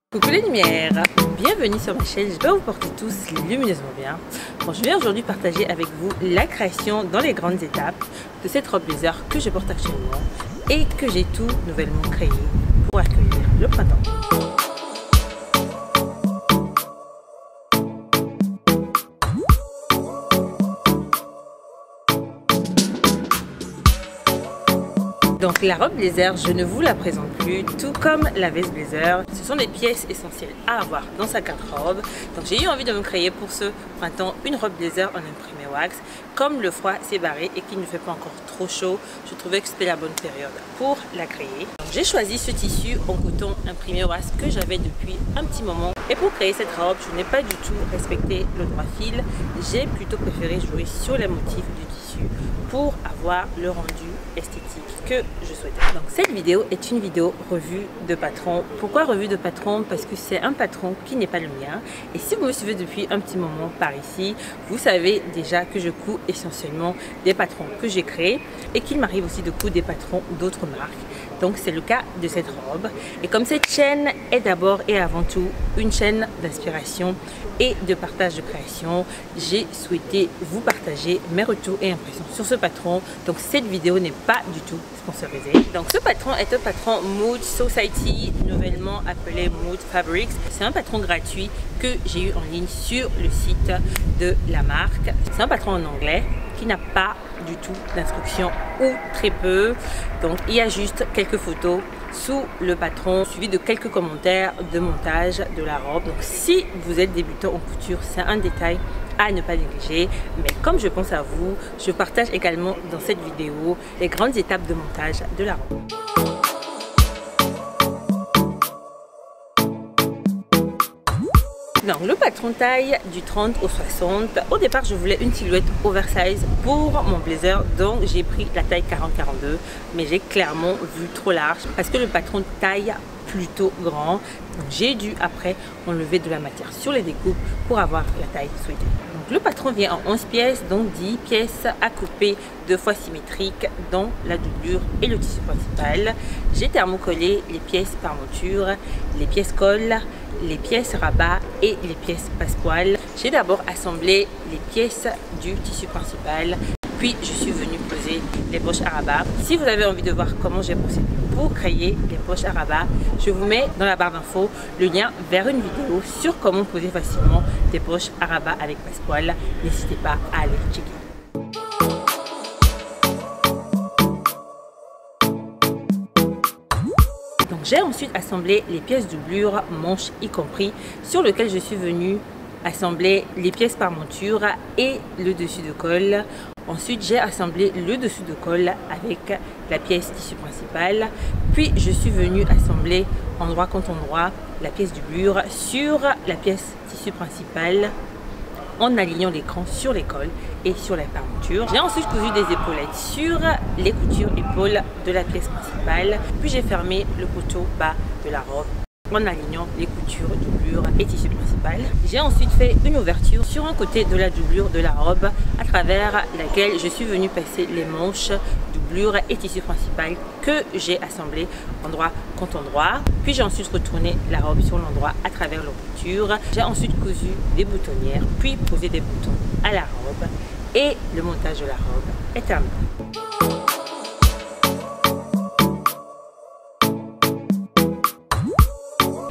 Coucou les lumières, bienvenue sur ma chaîne, j'espère que vous portez tous lumineusement bien. Bon, je viens aujourd'hui partager avec vous la création dans les grandes étapes de cette robe blazer que je porte actuellement et que j'ai tout nouvellement créé pour accueillir le printemps. Donc la robe blazer, je ne vous la présente plus, tout comme la veste blazer. Ce sont des pièces essentielles à avoir dans sa garde-robe. Donc j'ai eu envie de me créer pour ce printemps une robe blazer en imprimé wax. Comme le froid s'est barré et qu'il ne fait pas encore trop chaud, je trouvais que c'était la bonne période pour la créer. J'ai choisi ce tissu en coton imprimé wax que j'avais depuis un petit moment. Et pour créer cette robe, je n'ai pas du tout respecté le droit fil. J'ai plutôt préféré jouer sur les motifs du tissu pour avoir le rendu esthétique que je souhaitais. Donc cette vidéo est une vidéo revue de patron. Pourquoi revue de patron? Parce que c'est un patron qui n'est pas le mien. Et si vous me suivez depuis un petit moment par ici, vous savez déjà que je couds essentiellement des patrons que j'ai créés et qu'il m'arrive aussi de coudre des patrons d'autres marques. Donc c'est le cas de cette robe. Et comme cette chaîne est d'abord et avant tout une chaîne d'inspiration et de partage de création, j'ai souhaité vous partager mes retours et impressions sur ce patron. Donc cette vidéo n'est pas du tout sponsorisée. Donc ce patron est un patron Mood Society, nouvellement appelé Mood Fabrics. C'est un patron gratuit que j'ai eu en ligne sur le site de la marque. C'est un patron en anglais qui n'a pas du tout d'instructions ou très peu. Donc il y a juste quelques photos sous le patron suivi de quelques commentaires de montage de la robe. Donc si vous êtes débutant en couture, c'est un détail à ne pas négliger. Mais comme je pense à vous, je partage également dans cette vidéo les grandes étapes de montage de la robe. Donc le patron taille du 30 au 60. Au départ je voulais une silhouette oversize pour mon blazer, donc j'ai pris la taille 40-42, mais j'ai clairement vu trop large parce que le patron taille plutôt grand. Donc j'ai dû après enlever de la matière sur les découpes pour avoir la taille souhaitée. Donc le patron vient en 11 pièces, donc 10 pièces à couper 2 fois symétriques dans la doublure et le tissu principal. J'ai thermocollé les pièces par monture, les pièces colle, les pièces rabat et les pièces passepoil. J'ai d'abord assemblé les pièces du tissu principal, puis je suis venue poser les poches à rabat. Si vous avez envie de voir comment j'ai procédé pour créer les poches à rabat, je vous mets dans la barre d'infos le lien vers une vidéo sur comment poser facilement des poches à rabat avec passepoil. N'hésitez pas à aller checker. J'ai ensuite assemblé les pièces doublure, manches y compris, sur lequel je suis venue assembler les pièces par monture et le dessus de colle. Ensuite, j'ai assemblé le dessus de colle avec la pièce tissu principal. Puis, je suis venue assembler endroit contre endroit la pièce doublure sur la pièce tissu principal en alignant l'écran sur les colles et sur la parmenture. J'ai ensuite cousu des épaulettes sur les coutures épaules de la pièce principale, puis j'ai fermé le poteau bas de la robe en alignant les coutures, doublure et tissu principal. J'ai ensuite fait une ouverture sur un côté de la doublure de la robe à travers laquelle je suis venue passer les manches, doublure et tissu principal que j'ai assemblé endroit contre endroit. Puis j'ai ensuite retourné la robe sur l'endroit à travers la couture. J'ai ensuite cousu des boutonnières, puis posé des boutons à la robe et le montage de la robe est terminé.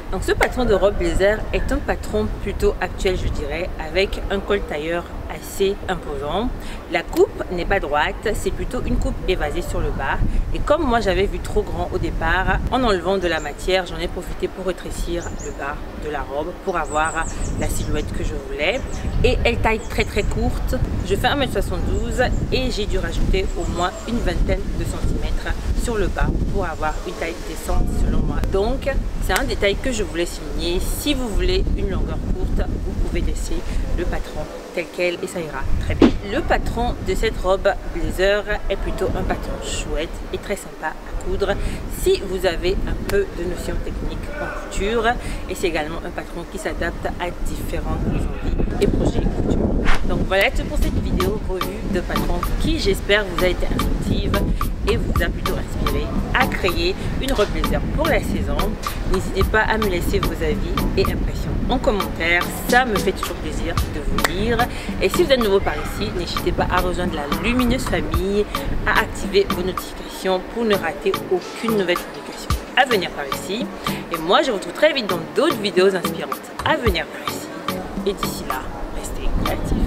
Donc ce patron de robe blazer est un patron plutôt actuel, je dirais, avec un col tailleur assez imposant. La coupe n'est pas droite, c'est plutôt une coupe évasée sur le bas. Et comme moi j'avais vu trop grand au départ, en enlevant de la matière, j'en ai profité pour rétrécir le bas de la robe pour avoir la silhouette que je voulais. Et elle taille très courte. Je fais 1m72 et j'ai dû rajouter au moins une vingtaine de centimètres sur le bas pour avoir une taille décente selon moi. Donc c'est un détail que je voulais souligner. Si vous voulez une longueur courte, vous pouvez laisser le patron tel quel et ça ira très bien. Le patron de cette robe blazer est plutôt un patron chouette et très sympa à coudre si vous avez un peu de notions techniques en couture, et c'est également un patron qui s'adapte à différentes envies et projets couture. Donc voilà tout pour cette vidéo revue de patron qui j'espère vous a été instructive. et vous a plutôt inspiré à créer une robe blazer pour la saison. N'hésitez pas à me laisser vos avis et impressions en commentaire, ça me fait toujours plaisir de vous lire. Et si vous êtes nouveau par ici, n'hésitez pas à rejoindre la lumineuse famille, à activer vos notifications pour ne rater aucune nouvelle publication à venir par ici. Et moi je vous retrouve très vite dans d'autres vidéos inspirantes à venir par ici. Et d'ici là, restez créatifs.